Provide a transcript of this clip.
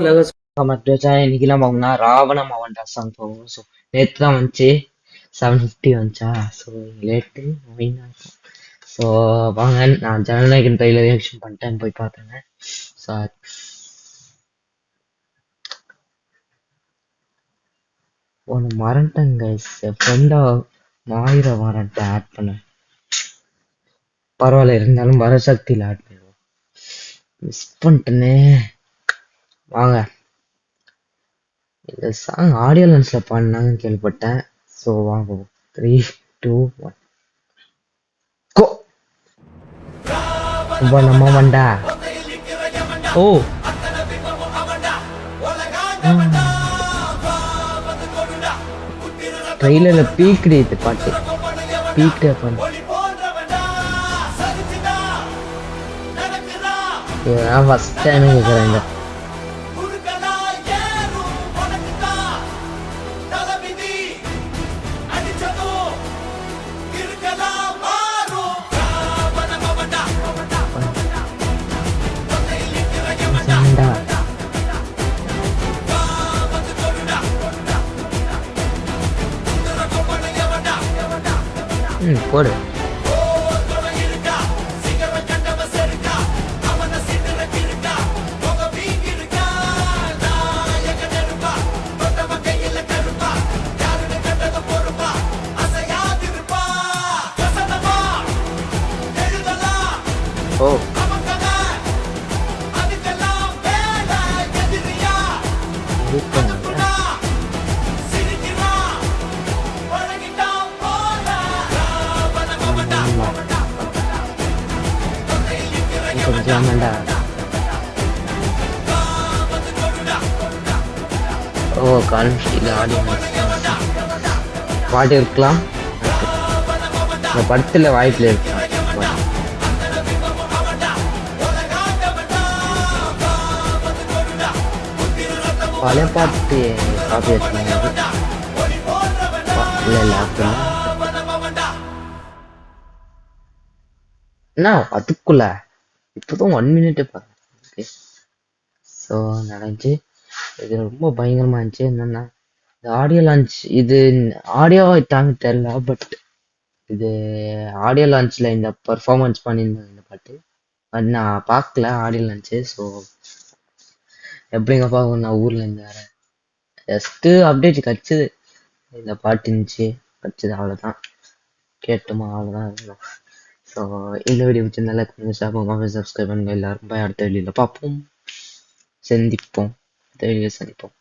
இன்னைக்கெல்லாம் பார்த்தோம்னா ராவண மவன்டா சாங் போகும். ஸோ நேற்று தான் வந்துச்சு 750 வந்துச்சா. ஸோ லேட்டு மெயினாக இருக்கும். ஸோ வாங்க, நான் ஜனநாயகன் ட்ரெயிலர் ரியாக்ஷன் பண்ணிட்டேன், போய் பார்த்துங்க. ஸோ ஒன்று மறந்துட்டேங்க, ஃப்ரெண்டாக மாயிரம் மறந்துட்டேன் ஆட் பண்ண. பரவாயில்ல, இருந்தாலும் வரசக்தியில் ஆட் பண்ணிடுவோம். மிஸ் பண்ணிட்டேனே. வாங்க, இந்த சாங் ஆடியோ லான்ச்ல பாடினாங்கன்னு கேள்விப்பட்டேன். ஸோ வாங்க, 3, 2, 1 கோ. நம்ம வண்டா. ஓ ட்ரெயிலர்ல பீக்டு இது பாட்டு, பீக்டு பண்ண ஃபர்ஸ்ட் டைம் கேட்குறேன். இந்த போடு. ஓ கொஞ்சம் ஓ கான்ஃபில் ஆடியன்ஸ் பாட்டு இருக்கலாம். இந்த படத்துல வாய்ப்புல இருக்கலாம். பழைய பாட்டு காப்பி எடுத்துனாங்க. என்ன அதுக்குள்ள இப்போதான் 1 minute பாருங்க. ஸோ நடந்துச்சு. இது ரொம்ப பயங்கரமா இருந்துச்சு. என்னன்னா இந்த ஆடியோ லான்ச், இது ஆடியோவா விட்டாங்க தெரியல, பட் இது ஆடியோ லான்ச்ல இந்த பர்ஃபார்மன்ஸ் பண்ணியிருந்தாங்க இந்த பாட்டு. பட் நான் பார்க்கல ஆடியோ லான்ச்சு. ஸோ எப்படிங்க பார்க்கணும், நான் ஊர்ல இருந்து வேற ஜஸ்ட் அப்டேட் கிடச்சிது. இந்த பாட்டு இருந்துச்சு, கிடச்சிது, அவ்வளோதான். கேட்டோமா, அவ்வளோதான் இருக்கணும். ஸோ இந்த வீடியோ பிடிச்சிருந்தா லைக் பண்ணுங்க, ஷேர் பண்ணுங்க, சப்ஸ்கிரைப் பண்ணுங்க. எல்லாரும் போய் அடுத்த வீடியோவில் பார்ப்போம், சந்திப்போம், அடுத்த வீடியோ சந்திப்போம்.